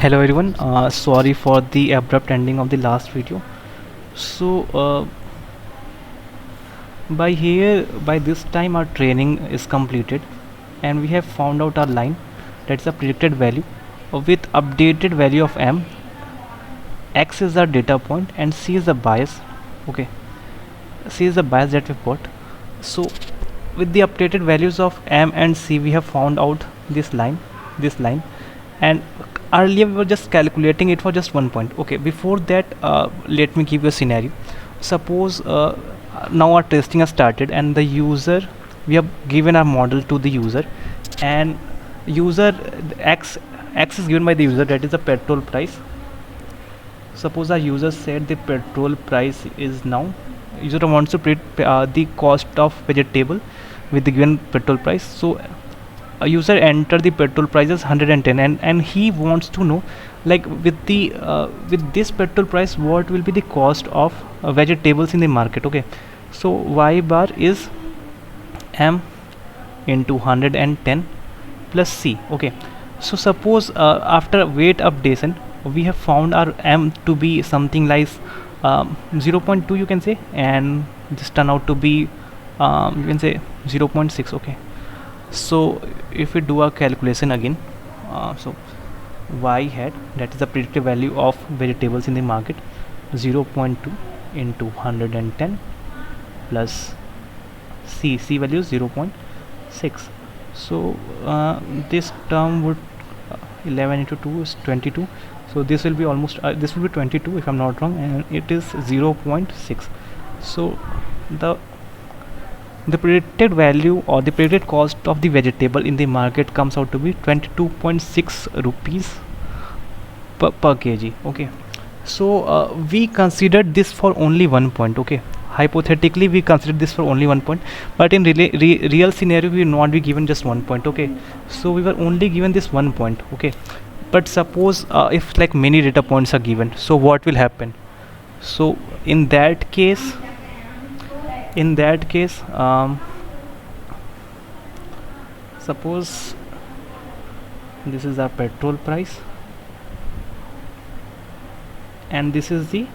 Hello everyone, sorry for the abrupt ending of the last video. So by this time our training is completed and we have found out our line, that's a predicted value with updated value of m. X is our data point and C is the bias. Okay, C is the bias that we've got. So with the updated values of m and C we have found out this line, and earlier we were just calculating it for just one point. Okay, before that let me give you a scenario. Suppose now our testing has started and the user, we have given our model to the user, and user x is given by the user, that is the petrol price. Suppose our user said the petrol price is now, user wants to predict the cost of vegetable with the given petrol price. So a user enter the petrol price as 110, and he wants to know, like, with this petrol price what will be the cost of vegetables in the market. Okay, so y bar is m into 110 plus C. Okay, so suppose after weight updation we have found our m to be something like 0.2, you can say, and this turn out to be you can say 0.6. Okay, so if we do a calculation again, so y hat, that is the predicted value of vegetables in the market, 0.2 into 110 plus C value is 0.6. So this term would 11 into 2 is 22, so this will be almost this will be 22 if I'm not wrong, and it is 0.6. so the the predicted value or the predicted cost of the vegetable in the market comes out to be 22.6 rupees per kg. Okay, so we considered this for only one point. Okay, hypothetically we considered this for only one point, but in real scenario we will not be given just one point. Okay, so we were only given this one point. Okay, but suppose if like many data points are given, so what will happen? So in that case suppose this is our petrol price and this is the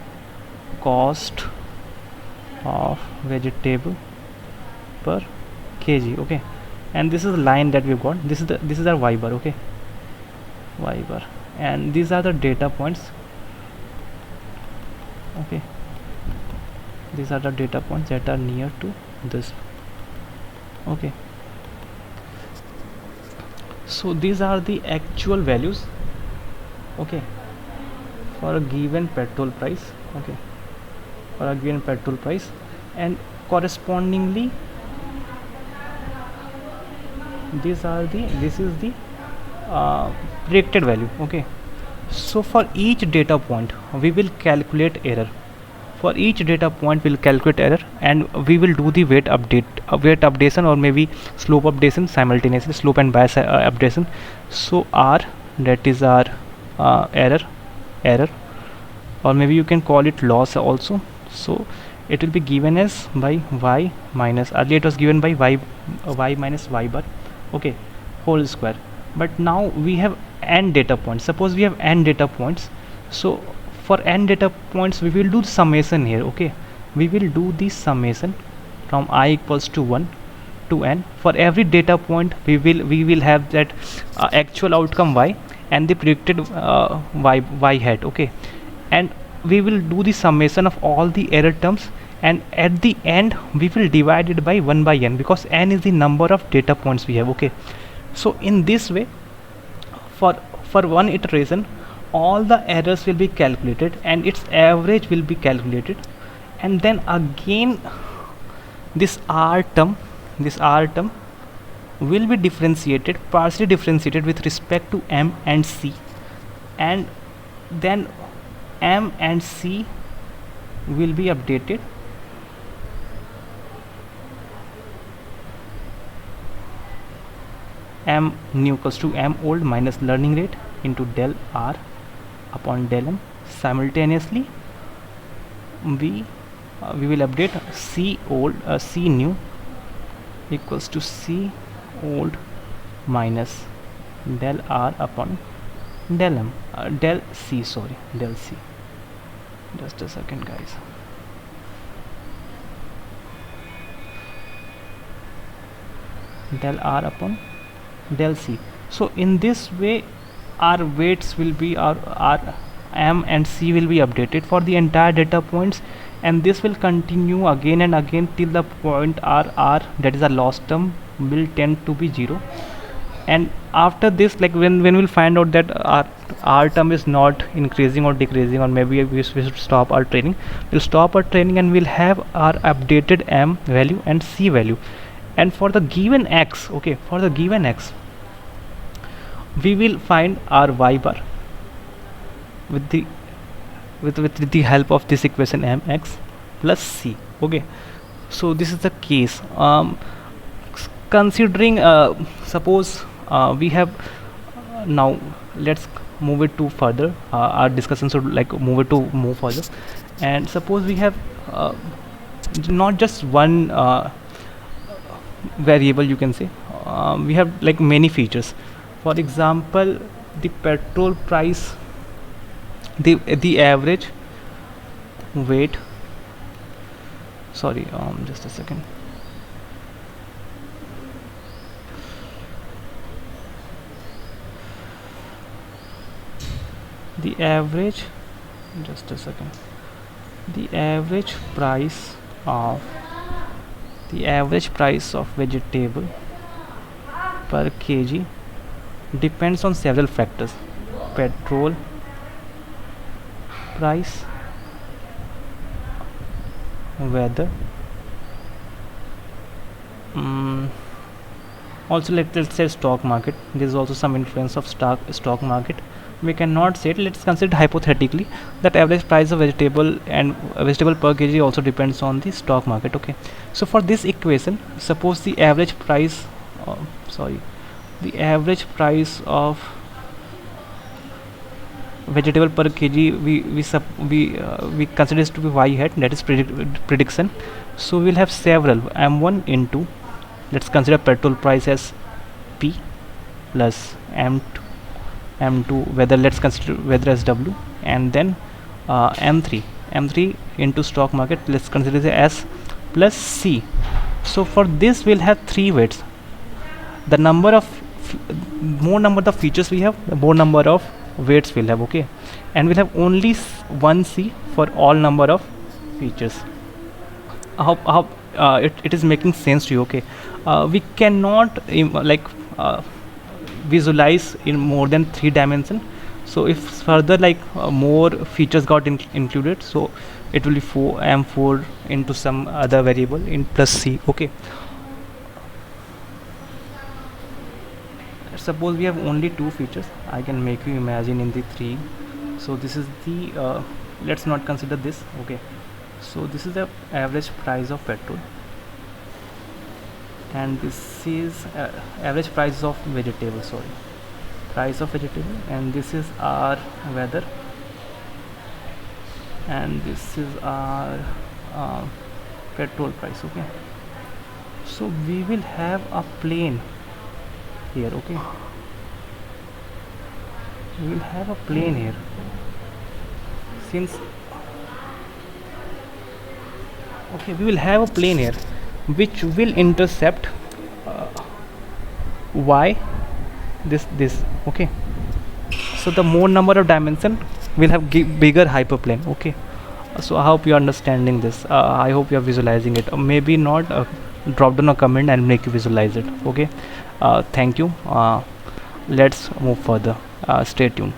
cost of vegetable per kg. Okay, and this is the line that we've got, this is our y bar. Okay, y bar, and these are the data points. Okay, these are the data points that are near to this. Okay, so these are the actual values. Okay, for a given petrol price. Okay, for a given petrol price, and correspondingly this is the predicted value. Okay, so for each data point we will calculate error. For each data point we'll calculate error, and we will do the weight updation or maybe slope updation simultaneously, slope and bias updation. So r, that is our error, or maybe you can call it loss also. So it will be given as by y minus, earlier it was given by y minus y bar. Okay, whole square. But now we have n data points. Suppose we have n data points, so for n data points we will do the summation here. Okay, we will do the summation from I equals to 1 to n. For every data point we will have that actual outcome y and the predicted y hat. Okay, and we will do the summation of all the error terms, and at the end we will divide it by 1 by n, because n is the number of data points we have. Okay, so in this way, for one iteration all the errors will be calculated and its average will be calculated, and then again this r term will be partially differentiated with respect to m and c, and then m and c will be updated m new equals to m old minus learning rate into del r upon del m. Simultaneously we will update c new equals to c old minus del r upon del m, del c, sorry, del c, just a second guys. Del r upon del c. So in this way our weights will be, our m and c will be updated for the entire data points, and this will continue again and again till the point r, that is a loss term, will tend to be 0. And after this, like when we'll find out that our term is not increasing or decreasing, or maybe we should stop our training, we'll stop our training and we'll have our updated m value and c value. And for the given x, okay, for the given x, we will find our y bar with the help of this equation mx plus c. Okay, so this is the case. Considering suppose we have now, let's move it to further, our discussion should like move further. And suppose we have not just one variable, you can say, we have like many features. For example, the petrol price, the average weight, sorry, just a second, the average, just a second, the average price of vegetable per kg depends on several factors: petrol price, weather, also let's say stock market. There is also some influence of stock market. We cannot say it, let's consider hypothetically that average price of vegetable and vegetable per kg also depends on the stock market. Okay, so for this equation, suppose the average price the average price of vegetable per kg, we consider this to be y hat, that is prediction. So we'll have several m1 into, let's consider petrol price as p, plus m2 weather, let's consider weather as w, and then m3 into stock market, let's consider it as plus c. So for this we'll have three weights. The number of more number of features we have, the more number of weights we'll have. Okay, and we'll have only one c for all number of features. I hope it is making sense to you. Okay, we cannot visualize in more than 3 dimension. So if further more features got included, so it will be m4 into some other variable in plus c. Okay, suppose we have only 2 features, I can make you imagine in the 3. So this is the let's not consider this. Okay, so this is the average price of petrol, and this is average price of vegetable, and this is our weather, and this is our petrol price. Okay, so we will have a plane here. Okay, we will have a plane here, since we will have a plane here which will intercept y this. Okay, so the more number of dimension will have bigger hyperplane. Okay, so I hope you are understanding this. I hope you are visualizing it, or maybe not. Drop down a comment and make you visualize it. Okay, thank you. Let's move further. Stay tuned.